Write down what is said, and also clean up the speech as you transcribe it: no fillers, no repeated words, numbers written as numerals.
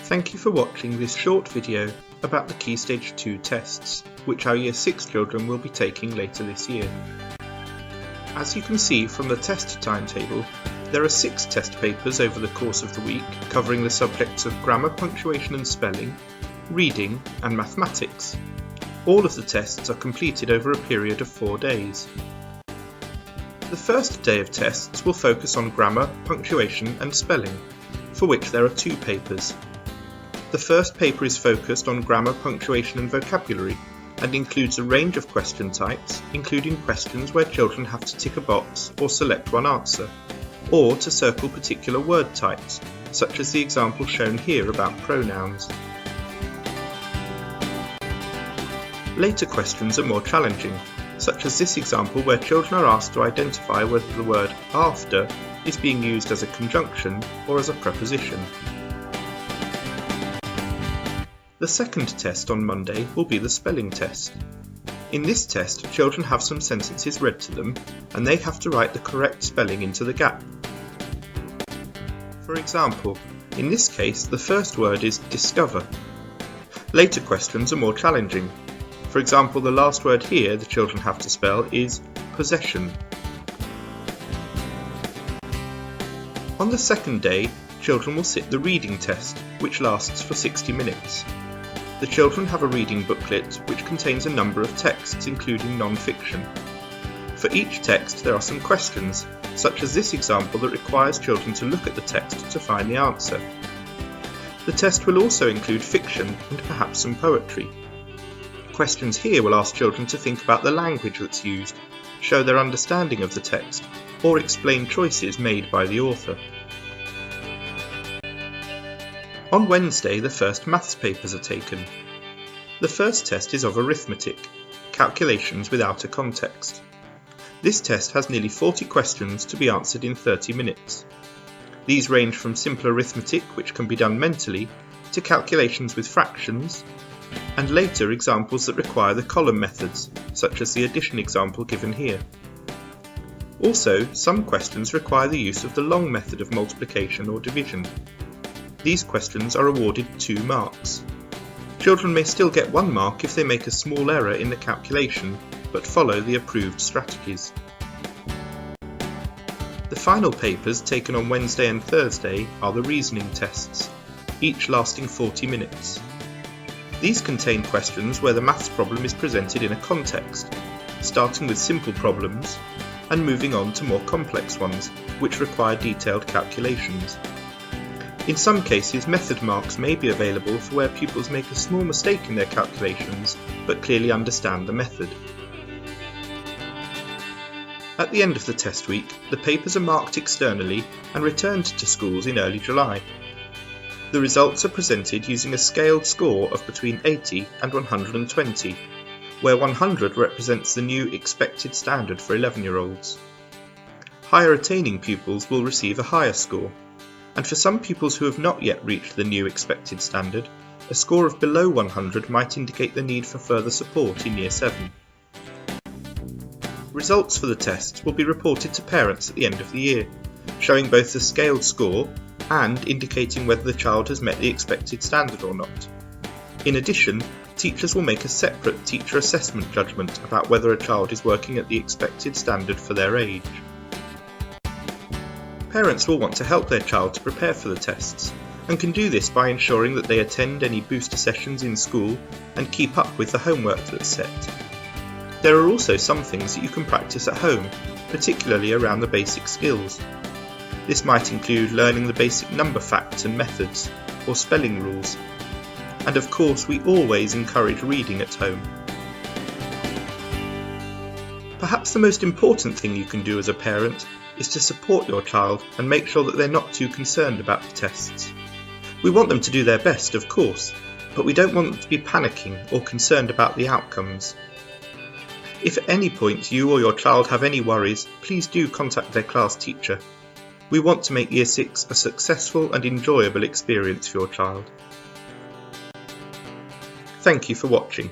Thank you for watching this short video about the Key Stage 2 tests, which our Year 6 children will be taking later this year. As you can see from the test timetable, there are 6 test papers over the course of the week covering the subjects of grammar, punctuation and spelling, reading and mathematics. All of the tests are completed over a period of 4 days. The first day of tests will focus on grammar, punctuation and spelling, for which there are 2 papers. The first paper is focused on grammar, punctuation and vocabulary and includes a range of question types, including questions where children have to tick a box or select one answer, or to circle particular word types, such as the example shown here about pronouns. Later questions are more challenging, such as this example where children are asked to identify whether the word after is being used as a conjunction or as a preposition. The second test on Monday will be the spelling test. In this test, children have some sentences read to them and they have to write the correct spelling into the gap. For example, in this case the first word is discover. Later questions are more challenging. For example, the last word here the children have to spell is possession. On the second day, children will sit the reading test, which lasts for 60 minutes. The children have a reading booklet which contains a number of texts, including non-fiction. For each text there are some questions, such as this example that requires children to look at the text to find the answer. The test will also include fiction and perhaps some poetry. Questions here will ask children to think about the language that's used, show their understanding of the text, or explain choices made by the author. On Wednesday, the first maths papers are taken. The first test is of arithmetic, calculations without a context. This test has nearly 40 questions to be answered in 30 minutes. These range from simple arithmetic, which can be done mentally, to calculations with fractions, and later examples that require the column methods, such as the addition example given here. Also, some questions require the use of the long method of multiplication or division. These questions are awarded 2 marks. Children may still get 1 mark if they make a small error in the calculation, but follow the approved strategies. The final papers taken on Wednesday and Thursday are the reasoning tests, each lasting 40 minutes. These contain questions where the maths problem is presented in a context, starting with simple problems and moving on to more complex ones, which require detailed calculations. In some cases, method marks may be available for where pupils make a small mistake in their calculations, but clearly understand the method. At the end of the test week, the papers are marked externally and returned to schools in early July. The results are presented using a scaled score of between 80 and 120, where 100 represents the new expected standard for 11-year-olds. Higher attaining pupils will receive a higher score, and for some pupils who have not yet reached the new expected standard, a score of below 100 might indicate the need for further support in Year 7. Results for the tests will be reported to parents at the end of the year, showing both the scaled score and indicating whether the child has met the expected standard or not. In addition, teachers will make a separate teacher assessment judgment about whether a child is working at the expected standard for their age. Parents will want to help their child to prepare for the tests, and can do this by ensuring that they attend any booster sessions in school and keep up with the homework that's set. There are also some things that you can practice at home, particularly around the basic skills. This might include learning the basic number facts and methods, or spelling rules. And of course, we always encourage reading at home. Perhaps the most important thing you can do as a parent is to support your child and make sure that they're not too concerned about the tests. We want them to do their best, of course, but we don't want them to be panicking or concerned about the outcomes. If at any point you or your child have any worries, please do contact their class teacher. We want to make Year 6 a successful and enjoyable experience for your child. Thank you for watching.